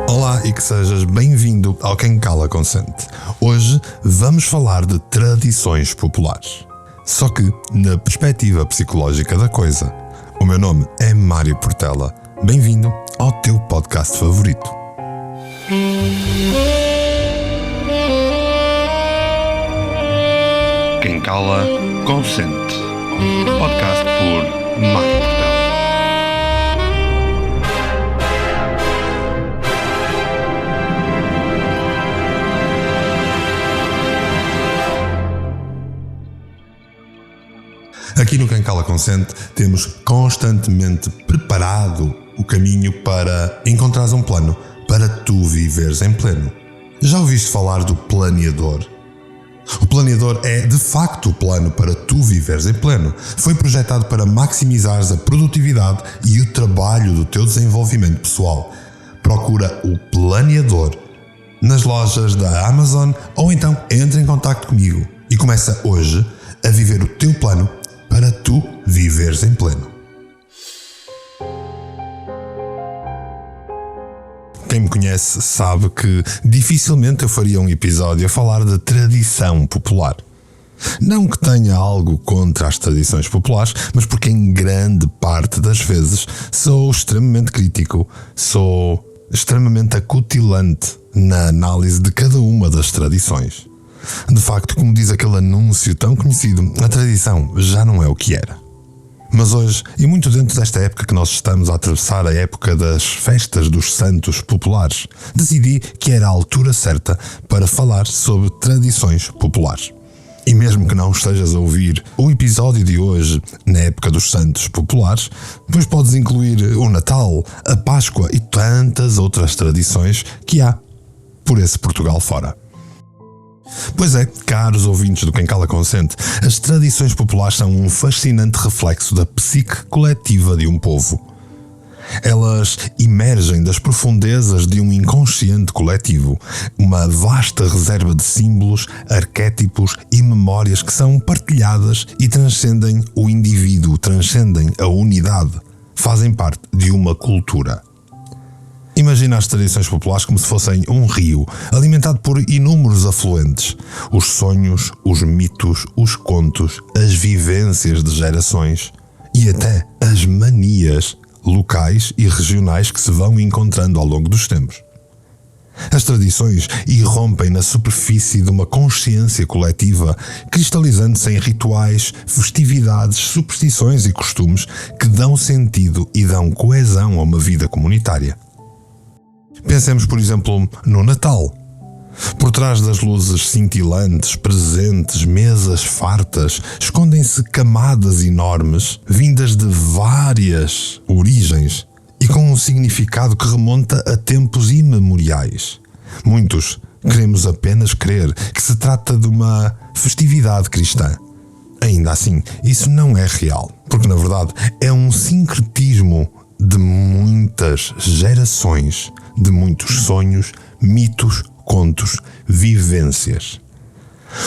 Olá e que sejas bem-vindo ao Quem Cala Consente. Hoje vamos falar de tradições populares. Só que na perspectiva psicológica da coisa. O meu nome é Mário Portela. Bem-vindo ao teu podcast favorito. Quem Cala Consente. Podcast por Mário Portela. Aqui no Quem Cala Consente temos constantemente preparado o caminho para encontrares um plano, para tu viveres em pleno. Já ouviste falar do planeador? O planeador é de facto o plano para tu viveres em pleno. Foi projetado para maximizares a produtividade e o trabalho do teu desenvolvimento pessoal. Procura o planeador nas lojas da Amazon ou então entre em contacto comigo e começa hoje a viver o teu plano para tu viveres em pleno. Quem me conhece sabe que dificilmente eu faria um episódio a falar de tradição popular. Não que tenha algo contra as tradições populares, mas porque em grande parte das vezes sou extremamente crítico, sou extremamente acutilante na análise de cada uma das tradições. De facto, como diz aquele anúncio tão conhecido, a tradição já não é o que era. Mas hoje, e muito dentro desta época que nós estamos a atravessar, a época das festas dos santos populares, decidi que era a altura certa para falar sobre tradições populares. E mesmo que não estejas a ouvir o episódio de hoje na época dos santos populares, depois podes incluir o Natal, a Páscoa e tantas outras tradições que há por esse Portugal fora. Pois é, caros ouvintes do Quem Cala Consente, as tradições populares são um fascinante reflexo da psique coletiva de um povo. Elas emergem das profundezas de um inconsciente coletivo, uma vasta reserva de símbolos, arquétipos e memórias que são partilhadas e transcendem o indivíduo, transcendem a unidade, fazem parte de uma cultura. Imagina as tradições populares como se fossem um rio, alimentado por inúmeros afluentes. Os sonhos, os mitos, os contos, as vivências de gerações e até as manias locais e regionais que se vão encontrando ao longo dos tempos. As tradições irrompem na superfície de uma consciência coletiva, cristalizando-se em rituais, festividades, superstições e costumes que dão sentido e dão coesão a uma vida comunitária. Pensemos, por exemplo, no Natal. Por trás das luzes cintilantes, presentes, mesas fartas, escondem-se camadas enormes, vindas de várias origens e com um significado que remonta a tempos imemoriais. Muitos queremos apenas crer que se trata de uma festividade cristã. Ainda assim, isso não é real, porque na verdade é um sincretismo de muitas gerações, de muitos sonhos, mitos, contos, vivências.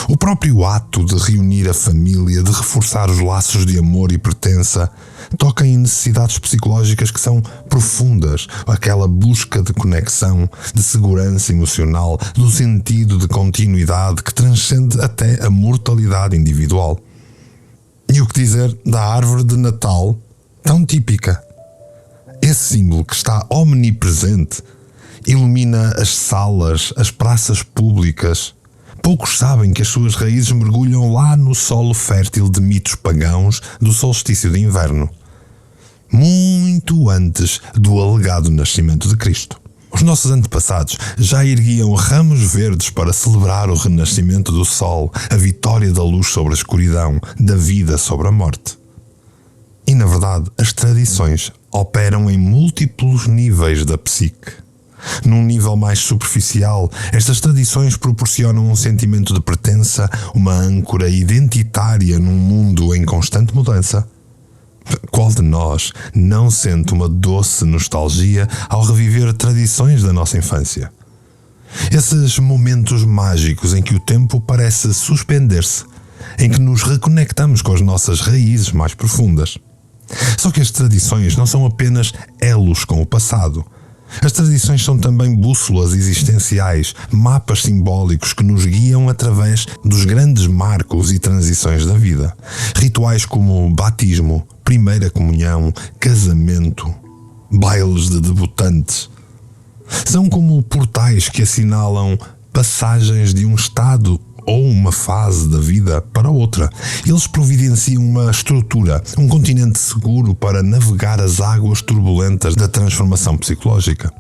O próprio ato de reunir a família, de reforçar os laços de amor e pertença, toca em necessidades psicológicas que são profundas, aquela busca de conexão, de segurança emocional, do sentido de continuidade que transcende até a mortalidade individual. E o que dizer da árvore de Natal, tão típica? Esse símbolo que está omnipresente ilumina as salas, as praças públicas. Poucos sabem que as suas raízes mergulham lá no solo fértil de mitos pagãos do solstício de inverno, muito antes do alegado nascimento de Cristo. Os nossos antepassados já erguiam ramos verdes para celebrar o renascimento do sol, a vitória da luz sobre a escuridão, da vida sobre a morte. E, na verdade, as tradições operam em múltiplos níveis da psique. Num nível mais superficial, estas tradições proporcionam um sentimento de pertença, uma âncora identitária num mundo em constante mudança. Qual de nós não sente uma doce nostalgia ao reviver tradições da nossa infância? Esses momentos mágicos em que o tempo parece suspender-se, em que nos reconectamos com as nossas raízes mais profundas. Só que as tradições não são apenas elos com o passado. As tradições são também bússolas existenciais, mapas simbólicos que nos guiam através dos grandes marcos e transições da vida. Rituais como batismo, primeira comunhão, casamento, bailes de debutantes. São como portais que assinalam passagens de um estado ou uma fase da vida para outra. Eles providenciam uma estrutura, um continente seguro para navegar as águas turbulentas da transformação psicológica.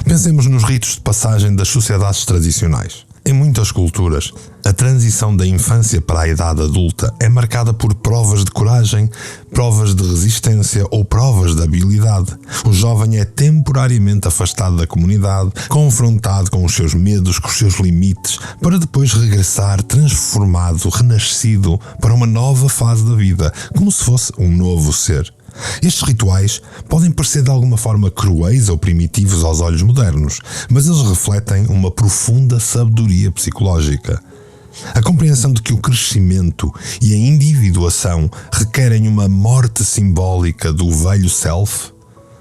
Pensemos nos ritos de passagem das sociedades tradicionais. Em muitas culturas, a transição da infância para a idade adulta é marcada por provas de coragem, provas de resistência ou provas de habilidade. O jovem é temporariamente afastado da comunidade, confrontado com os seus medos, com os seus limites, para depois regressar transformado, renascido para uma nova fase da vida, como se fosse um novo ser. Estes rituais podem parecer de alguma forma cruéis ou primitivos aos olhos modernos, mas eles refletem uma profunda sabedoria psicológica. A compreensão de que o crescimento e a individuação requerem uma morte simbólica do velho self,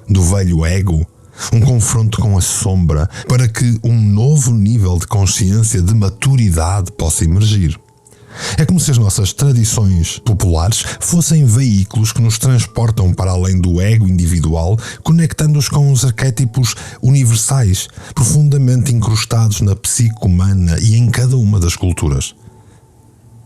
do velho ego, um confronto com a sombra, para que um novo nível de consciência, de maturidade possa emergir. É como se as nossas tradições populares fossem veículos que nos transportam para além do ego individual, conectando-os com os arquétipos universais, profundamente incrustados na psique humana e em cada uma das culturas.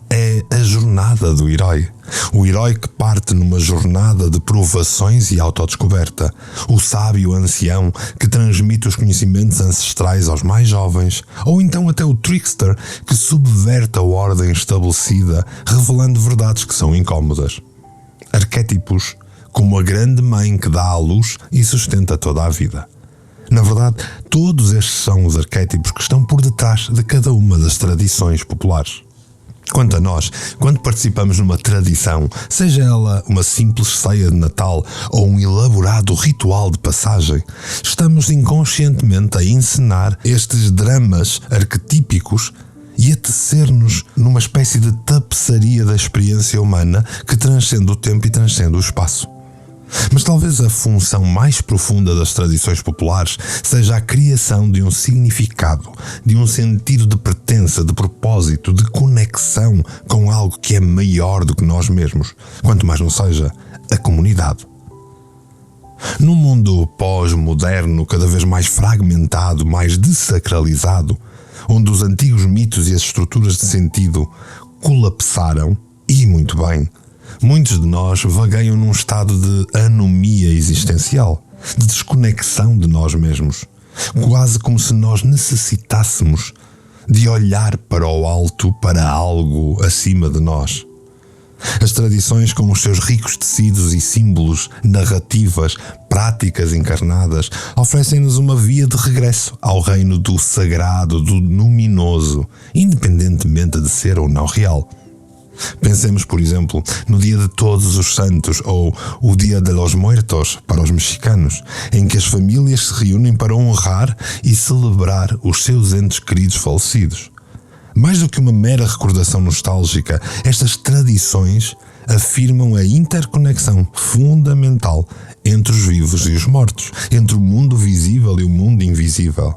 É a jornada do herói. O herói que parte numa jornada de provações e autodescoberta. O sábio ancião que transmite os conhecimentos ancestrais aos mais jovens. Ou então até o trickster que subverte a ordem estabelecida, revelando verdades que são incómodas. Arquétipos como a grande mãe que dá à luz e sustenta toda a vida. Na verdade, todos estes são os arquétipos que estão por detrás de cada uma das tradições populares. Quanto a nós, quando participamos numa tradição, seja ela uma simples ceia de Natal ou um elaborado ritual de passagem, estamos inconscientemente a encenar estes dramas arquetípicos e a tecer-nos numa espécie de tapeçaria da experiência humana que transcende o tempo e transcende o espaço. Mas talvez a função mais profunda das tradições populares seja a criação de um significado, de um sentido de pertença, de propósito, de conexão com algo que é maior do que nós mesmos, quanto mais não seja a comunidade. Num mundo pós-moderno, cada vez mais fragmentado, mais desacralizado, onde os antigos mitos e as estruturas de sentido colapsaram, e muito bem, muitos de nós vagueiam num estado de anomia existencial, de desconexão de nós mesmos, quase como se nós necessitássemos de olhar para o alto, para algo acima de nós. As tradições, com os seus ricos tecidos e símbolos, narrativas, práticas encarnadas, oferecem-nos uma via de regresso ao reino do sagrado, do luminoso, independentemente de ser ou não real. Pensemos, por exemplo, no Dia de Todos os Santos ou o Dia de los Muertos para os mexicanos, em que as famílias se reúnem para honrar e celebrar os seus entes queridos falecidos. Mais do que uma mera recordação nostálgica, estas tradições afirmam a interconexão fundamental entre os vivos e os mortos, entre o mundo visível e o mundo invisível.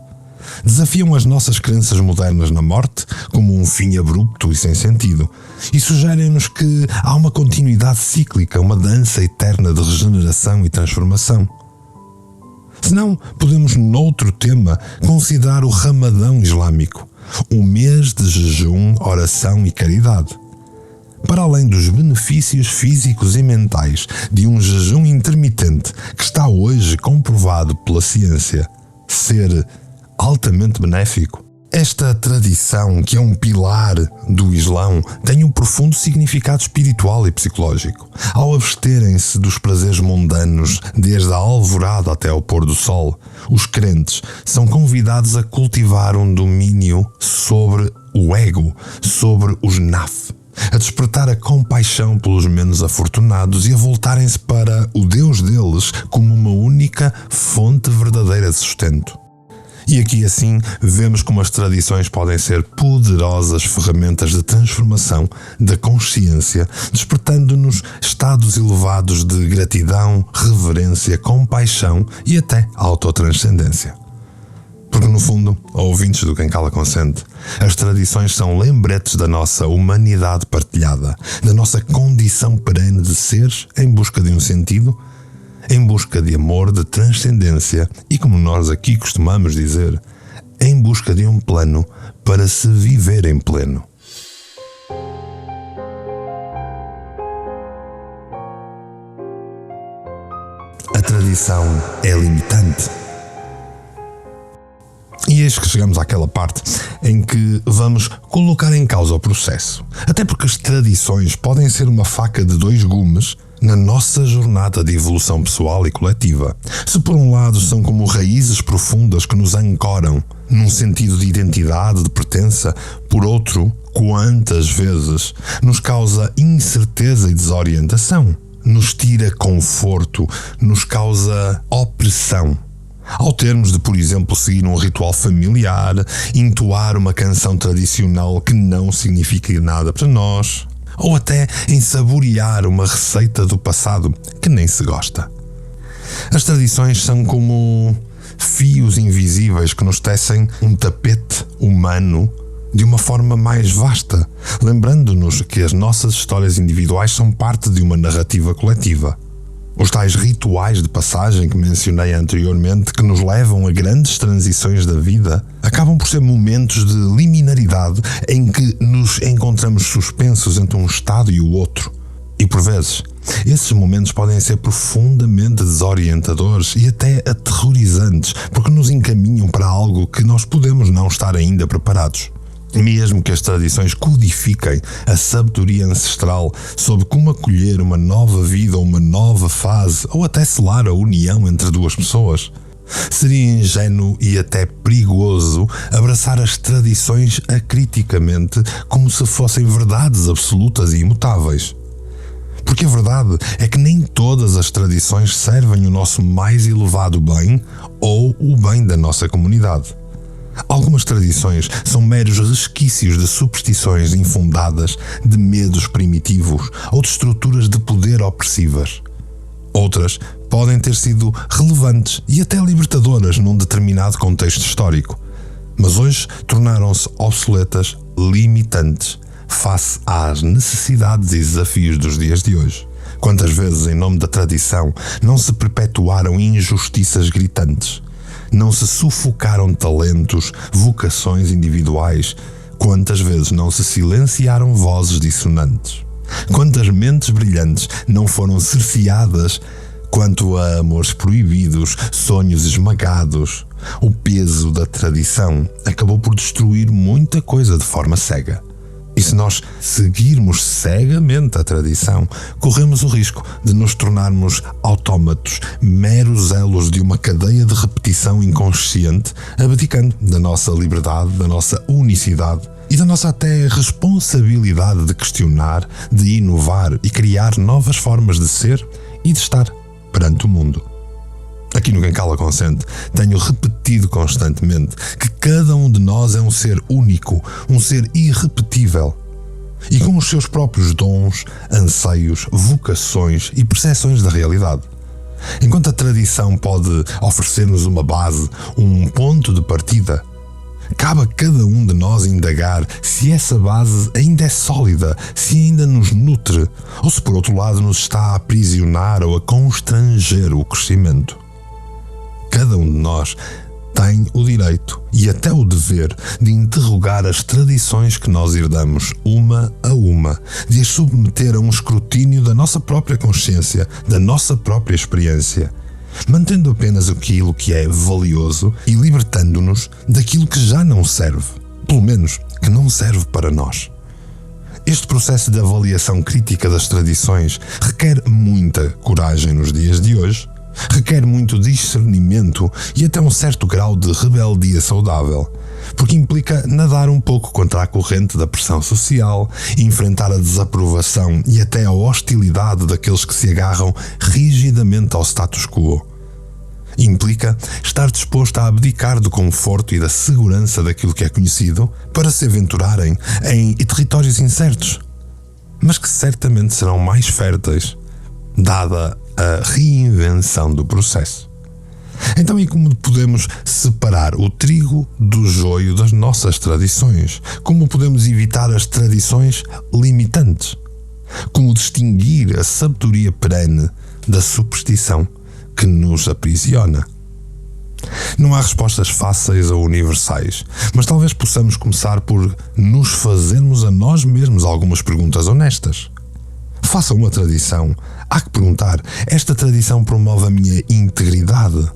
Desafiam as nossas crenças modernas na morte como um fim abrupto e sem sentido e sugerem-nos que há uma continuidade cíclica, uma dança eterna de regeneração e transformação. Se não, podemos, noutro tema, considerar o Ramadão islâmico, um mês de jejum, oração e caridade. Para além dos benefícios físicos e mentais de um jejum intermitente que está hoje comprovado pela ciência ser altamente benéfico, esta tradição, que é um pilar do Islão, tem um profundo significado espiritual e psicológico. Ao absterem-se dos prazeres mundanos desde a alvorada até ao pôr do sol, os crentes são convidados a cultivar um domínio sobre o ego, sobre os naf, a despertar a compaixão pelos menos afortunados e a voltarem-se para o Deus deles como uma única fonte verdadeira de sustento. E aqui assim vemos como as tradições podem ser poderosas ferramentas de transformação da consciência, despertando-nos estados elevados de gratidão, reverência, compaixão e até autotranscendência. Porque no fundo, ouvintes do Quem Cala Consente, as tradições são lembretes da nossa humanidade partilhada, da nossa condição perene de seres em busca de um sentido, em busca de amor, de transcendência e, como nós aqui costumamos dizer, em busca de um plano para se viver em pleno. A tradição é limitante. E eis que chegamos àquela parte em que vamos colocar em causa o processo. Até porque as tradições podem ser uma faca de dois gumes na nossa jornada de evolução pessoal e coletiva. Se por um lado são como raízes profundas que nos ancoram num sentido de identidade, de pertença, por outro, quantas vezes nos causa incerteza e desorientação, nos tira conforto, nos causa opressão. Ao termos de, por exemplo, seguir um ritual familiar, entoar uma canção tradicional que não significa nada para nós, ou até em saborear uma receita do passado que nem se gosta. As tradições são como fios invisíveis que nos tecem um tapete humano de uma forma mais vasta, lembrando-nos que as nossas histórias individuais são parte de uma narrativa coletiva. Os tais rituais de passagem que mencionei anteriormente, que nos levam a grandes transições da vida, acabam por ser momentos de liminaridade em que nos encontramos suspensos entre um estado e o outro. E por vezes, esses momentos podem ser profundamente desorientadores e até aterrorizantes, porque nos encaminham para algo que nós podemos não estar ainda preparados. Mesmo que as tradições codifiquem a sabedoria ancestral sobre como acolher uma nova vida ou uma nova fase, ou até selar a união entre duas pessoas, seria ingênuo e até perigoso abraçar as tradições acriticamente como se fossem verdades absolutas e imutáveis. Porque a verdade é que nem todas as tradições servem o nosso mais elevado bem ou o bem da nossa comunidade. Algumas tradições são meros resquícios de superstições infundadas, de medos primitivos ou de estruturas de poder opressivas. Outras podem ter sido relevantes e até libertadoras num determinado contexto histórico, mas hoje tornaram-se obsoletas, limitantes, face às necessidades e desafios dos dias de hoje. Quantas vezes, em nome da tradição, não se perpetuaram injustiças gritantes? Não se sufocaram talentos, vocações individuais? Quantas vezes não se silenciaram vozes dissonantes? Quantas mentes brilhantes não foram cerceadas quanto a amores proibidos, sonhos esmagados? O peso da tradição acabou por destruir muita coisa de forma cega. E se nós seguirmos cegamente a tradição, corremos o risco de nos tornarmos autómatos, meros elos de uma cadeia de repetição inconsciente, abdicando da nossa liberdade, da nossa unicidade e da nossa até responsabilidade de questionar, de inovar e criar novas formas de ser e de estar perante o mundo. Aqui no Quem Cala Consente, tenho repetido constantemente que cada um de nós é um ser único, um ser irrepetível e com os seus próprios dons, anseios, vocações e percepções da realidade. Enquanto a tradição pode oferecer-nos uma base, um ponto de partida, cabe a cada um de nós indagar se essa base ainda é sólida, se ainda nos nutre ou se por outro lado nos está a aprisionar ou a constranger o crescimento. Cada um de nós tem o direito e até o dever de interrogar as tradições que nós herdamos uma a uma, de as submeter a um escrutínio da nossa própria consciência, da nossa própria experiência, mantendo apenas aquilo que é valioso e libertando-nos daquilo que já não serve, pelo menos que não serve para nós. Este processo de avaliação crítica das tradições requer muita coragem nos dias de hoje, requer muito discernimento e até um certo grau de rebeldia saudável, porque implica nadar um pouco contra a corrente da pressão social, enfrentar a desaprovação e até a hostilidade daqueles que se agarram rigidamente ao status quo. Implica estar disposto a abdicar do conforto e da segurança daquilo que é conhecido para se aventurarem em territórios incertos, mas que certamente serão mais férteis, dada a reinvenção do processo. Então, e como podemos separar o trigo do joio das nossas tradições? Como podemos evitar as tradições limitantes? Como distinguir a sabedoria perene da superstição que nos aprisiona? Não há respostas fáceis ou universais, mas talvez possamos começar por nos fazermos a nós mesmos algumas perguntas honestas. Faça uma tradição. Há que perguntar: esta tradição promove a minha integridade,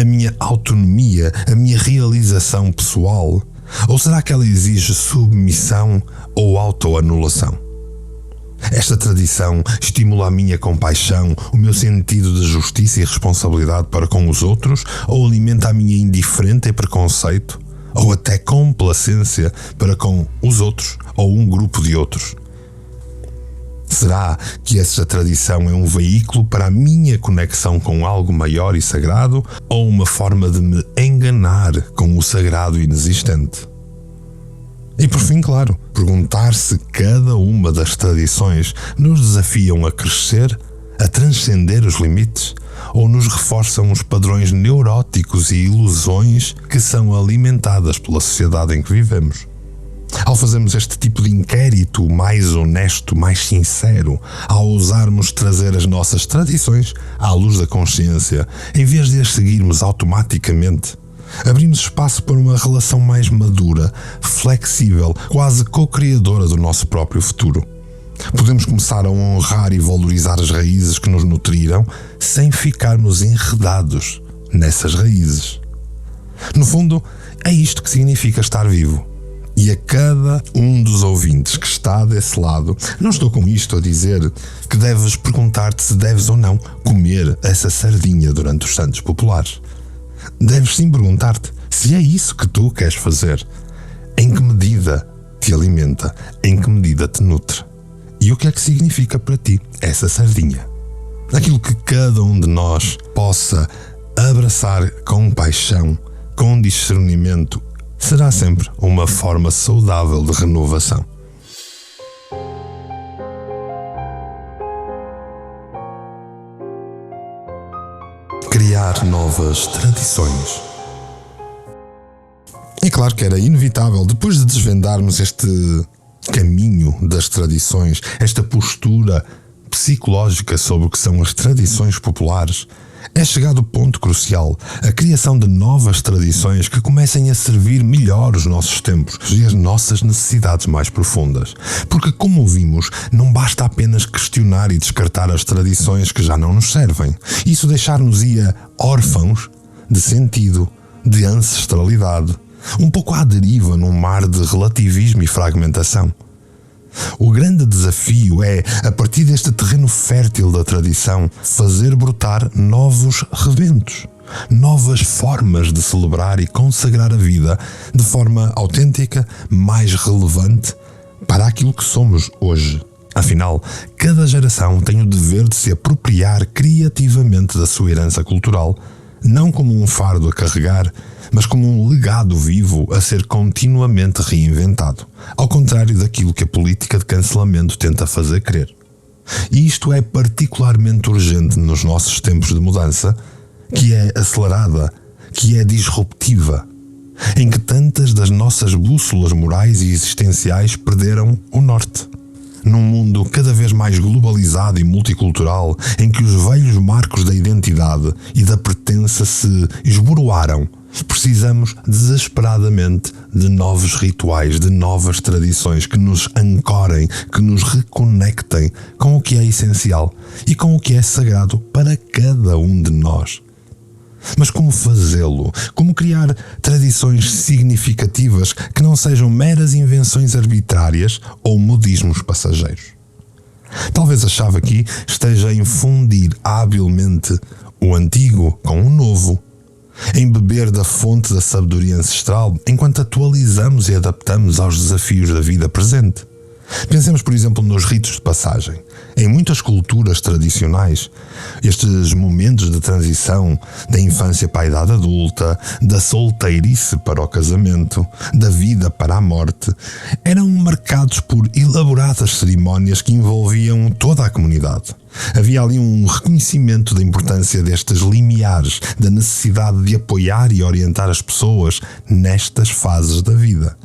a minha autonomia, a minha realização pessoal? Ou será que ela exige submissão ou autoanulação? Esta tradição estimula a minha compaixão, o meu sentido de justiça e responsabilidade para com os outros, ou alimenta a minha indiferença e preconceito, ou até complacência para com os outros ou um grupo de outros? Será que essa tradição é um veículo para a minha conexão com algo maior e sagrado, ou uma forma de me enganar com o sagrado inexistente? E por fim, claro, perguntar se cada uma das tradições nos desafiam a crescer, a transcender os limites, ou nos reforçam os padrões neuróticos e ilusões que são alimentadas pela sociedade em que vivemos. Ao fazermos este tipo de inquérito mais honesto, mais sincero, ao ousarmos trazer as nossas tradições à luz da consciência, em vez de as seguirmos automaticamente, abrimos espaço para uma relação mais madura, flexível, quase co-criadora do nosso próprio futuro. Podemos começar a honrar e valorizar as raízes que nos nutriram, sem ficarmos enredados nessas raízes. No fundo, é isto que significa estar vivo. E a cada um dos ouvintes que está desse lado, não estou com isto a dizer que deves perguntar-te se deves ou não comer essa sardinha durante os Santos Populares. Deves sim perguntar-te se é isso que tu queres fazer, em que medida te alimenta, em que medida te nutre, e o que é que significa para ti essa sardinha. Aquilo que cada um de nós possa abraçar com paixão, com discernimento, será sempre uma forma saudável de renovação. Criar novas tradições. É claro que era inevitável, depois de desvendarmos este caminho das tradições, esta postura psicológica sobre o que são as tradições populares, é chegado o ponto crucial, a criação de novas tradições que comecem a servir melhor os nossos tempos e as nossas necessidades mais profundas. Porque, como vimos, não basta apenas questionar e descartar as tradições que já não nos servem. Isso deixar-nos-ia órfãos de sentido, de ancestralidade, um pouco à deriva num mar de relativismo e fragmentação. O grande desafio é, a partir deste terreno fértil da tradição, fazer brotar novos rebentos, novas formas de celebrar e consagrar a vida de forma autêntica, mais relevante para aquilo que somos hoje. Afinal, cada geração tem o dever de se apropriar criativamente da sua herança cultural, não como um fardo a carregar, mas como um legado vivo a ser continuamente reinventado, ao contrário daquilo que a política de cancelamento tenta fazer crer. E isto é particularmente urgente nos nossos tempos de mudança, que é acelerada, que é disruptiva, em que tantas das nossas bússolas morais e existenciais perderam o norte. Num mundo cada vez mais globalizado e multicultural, em que os velhos marcos da identidade e da pertença se esboroaram, precisamos desesperadamente de novos rituais, de novas tradições que nos ancorem, que nos reconectem com o que é essencial e com o que é sagrado para cada um de nós. Mas como fazê-lo? Como criar tradições significativas que não sejam meras invenções arbitrárias ou modismos passageiros? Talvez a chave aqui esteja em fundir habilmente o antigo com o novo, em beber da fonte da sabedoria ancestral enquanto atualizamos e adaptamos aos desafios da vida presente. Pensemos, por exemplo, nos ritos de passagem. Em muitas culturas tradicionais, estes momentos de transição da infância para a idade adulta, da solteirice para o casamento, da vida para a morte, eram marcados por elaboradas cerimónias que envolviam toda a comunidade. Havia ali um reconhecimento da importância destes limiares, da necessidade de apoiar e orientar as pessoas nestas fases da vida.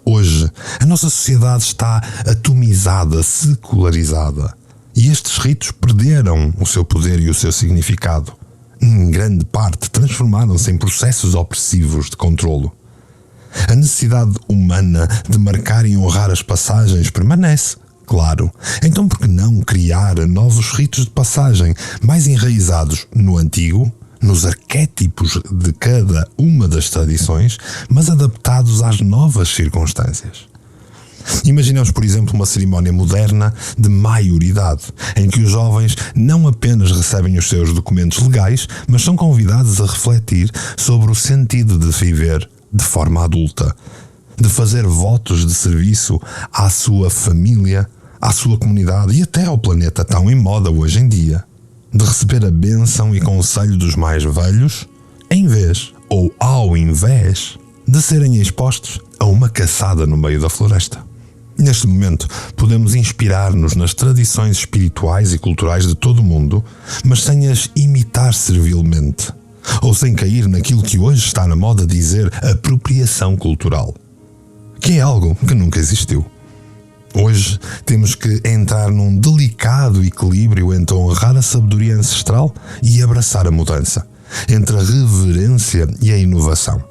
Hoje, a nossa sociedade está atomizada, secularizada. E estes ritos perderam o seu poder e o seu significado. Em grande parte, transformaram-se em processos opressivos de controlo. A necessidade humana de marcar e honrar as passagens permanece, claro. Então por que não criar novos ritos de passagem mais enraizados no antigo, nos arquétipos de cada uma das tradições, mas adaptados às novas circunstâncias? Imaginemos, por exemplo, uma cerimónia moderna de maioridade, em que os jovens não apenas recebem os seus documentos legais, mas são convidados a refletir sobre o sentido de viver de forma adulta, de fazer votos de serviço à sua família, à sua comunidade e até ao planeta tão em moda hoje em dia, de receber a bênção e conselho dos mais velhos, em vez, ou ao invés, de serem expostos a uma caçada no meio da floresta. Neste momento, podemos inspirar-nos nas tradições espirituais e culturais de todo o mundo, mas sem as imitar servilmente, ou sem cair naquilo que hoje está na moda dizer apropriação cultural, que é algo que nunca existiu. Hoje temos que entrar num delicado equilíbrio entre honrar a sabedoria ancestral e abraçar a mudança, entre a reverência e a inovação.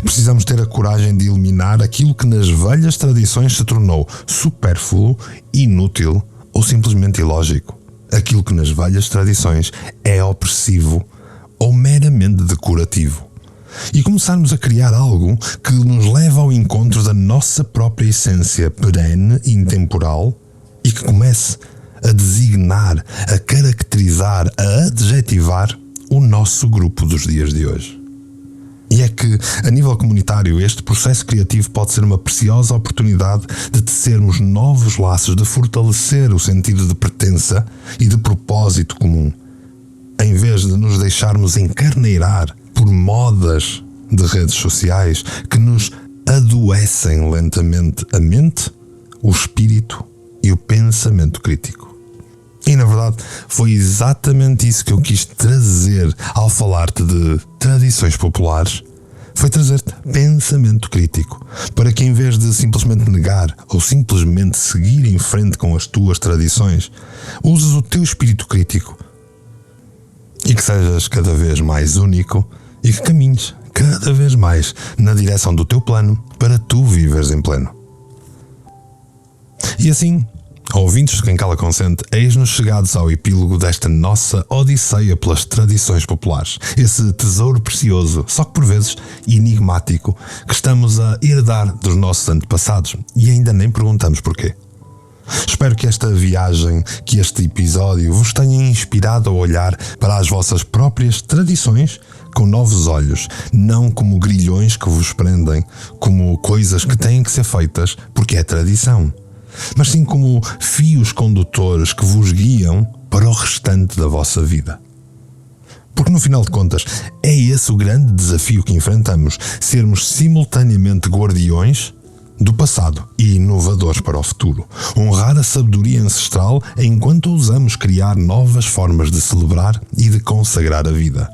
Precisamos ter a coragem de eliminar aquilo que nas velhas tradições se tornou supérfluo, inútil ou simplesmente ilógico. Aquilo que nas velhas tradições é opressivo ou meramente decorativo. E começarmos a criar algo que nos leva ao encontro da nossa própria essência perene e intemporal e que comece a designar, a caracterizar, a adjetivar o nosso grupo dos dias de hoje. E é que, a nível comunitário, este processo criativo pode ser uma preciosa oportunidade de tecermos novos laços, de fortalecer o sentido de pertença e de propósito comum, em vez de nos deixarmos encarneirar por modas de redes sociais que nos adoecem lentamente a mente, o espírito e o pensamento crítico. E na verdade foi exatamente isso que eu quis trazer ao falar-te de tradições populares. Foi trazer-te pensamento crítico, para que em vez de simplesmente negar ou simplesmente seguir em frente com as tuas tradições, uses o teu espírito crítico e que sejas cada vez mais único e que caminhes cada vez mais na direção do teu plano para tu viveres em pleno. E assim, ouvintes de Quem Cala Consente, eis-nos chegados ao epílogo desta nossa odisseia pelas tradições populares. Esse tesouro precioso, só que por vezes enigmático, que estamos a herdar dos nossos antepassados e ainda nem perguntamos porquê. Espero que esta viagem, que este episódio vos tenha inspirado a olhar para as vossas próprias tradições com novos olhos, não como grilhões que vos prendem, como coisas que têm que ser feitas porque é tradição, mas sim como fios condutores que vos guiam para o restante da vossa vida. Porque no final de contas, é esse o grande desafio que enfrentamos, sermos simultaneamente guardiões do passado e inovadores para o futuro. Honrar a sabedoria ancestral enquanto ousamos criar novas formas de celebrar e de consagrar a vida.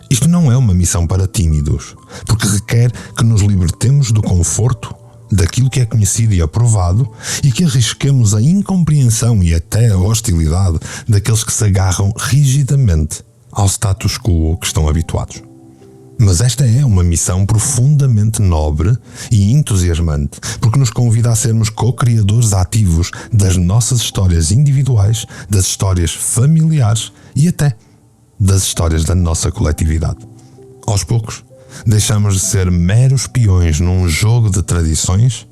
Isto não é uma missão para tímidos, porque requer que nos libertemos do conforto daquilo que é conhecido e aprovado e que arrisquemos a incompreensão e até a hostilidade daqueles que se agarram rigidamente ao status quo que estão habituados. Mas esta é uma missão profundamente nobre e entusiasmante, porque nos convida a sermos co-criadores ativos das nossas histórias individuais, das histórias familiares e até das histórias da nossa coletividade. Aos poucos, deixamos de ser meros peões num jogo de tradições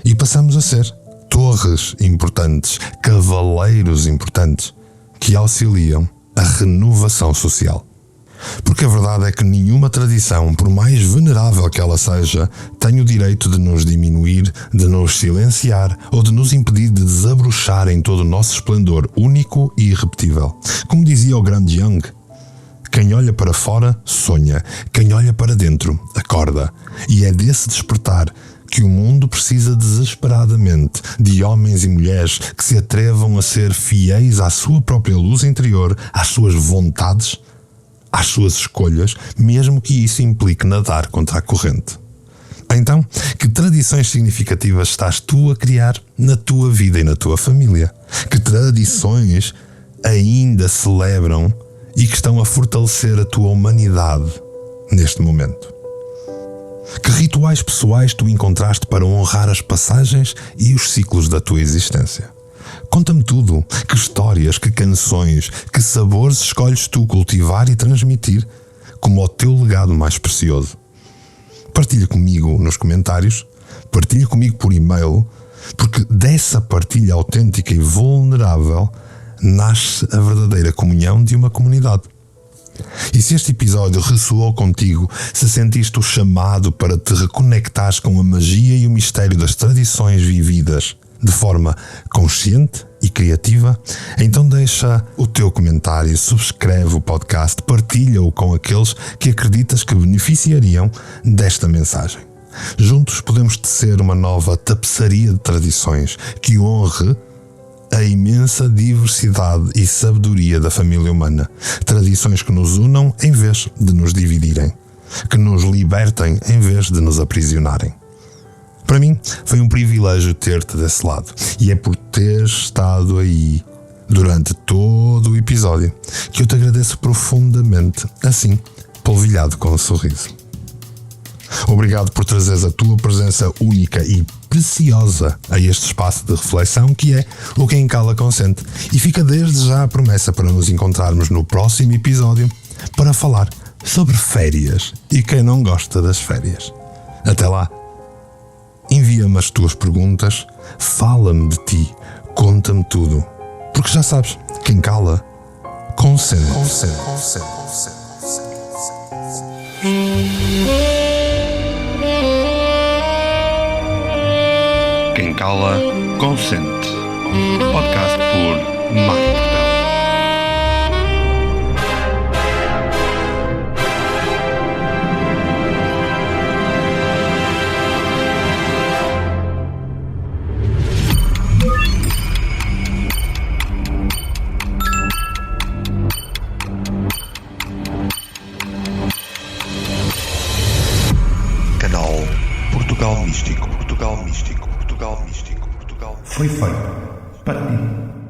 e passamos a ser torres importantes, cavaleiros importantes, que auxiliam a renovação social. Porque a verdade é que nenhuma tradição, por mais venerável que ela seja, tem o direito de nos diminuir, de nos silenciar ou de nos impedir de desabrochar em todo o nosso esplendor único e irrepetível. Como dizia o grande Jung, quem olha para fora, sonha. Quem olha para dentro, acorda. E é desse despertar que o mundo precisa desesperadamente de homens e mulheres que se atrevam a ser fiéis à sua própria luz interior, às suas vontades, às suas escolhas, mesmo que isso implique nadar contra a corrente. Então, que tradições significativas estás tu a criar na tua vida e na tua família? Que tradições ainda celebram e que estão a fortalecer a tua humanidade neste momento? Que rituais pessoais tu encontraste para honrar as passagens e os ciclos da tua existência? Conta-me tudo. Que histórias, que canções, que sabores escolhes tu cultivar e transmitir como o teu legado mais precioso? Partilha comigo nos comentários, partilha comigo por e-mail, porque dessa partilha autêntica e vulnerável nasce a verdadeira comunhão de uma comunidade. E se este episódio ressoou contigo, se sentiste o chamado para te reconectares com a magia e o mistério das tradições vividas de forma consciente e criativa, então deixa o teu comentário, subscreve o podcast, partilha-o com aqueles que acreditas que beneficiariam desta mensagem. Juntos podemos tecer uma nova tapeçaria de tradições que honre a imensa diversidade e sabedoria da família humana. Tradições que nos unam em vez de nos dividirem, que nos libertem em vez de nos aprisionarem. Para mim, foi um privilégio ter-te desse lado, e é por ter estado aí durante todo o episódio que eu te agradeço profundamente, assim, polvilhado com um sorriso. Obrigado por trazeres a tua presença única e preciosa a este espaço de reflexão que é o Quem Cala Consente. E fica desde já a promessa para nos encontrarmos no próximo episódio para falar sobre férias e quem não gosta das férias. Até lá. Envia-me as tuas perguntas, fala-me de ti, conta-me tudo. Porque já sabes, quem cala, consente. Quem cala, consente. Podcast por Mário Portela. Canal Portugal Místico. Foi feito para ti.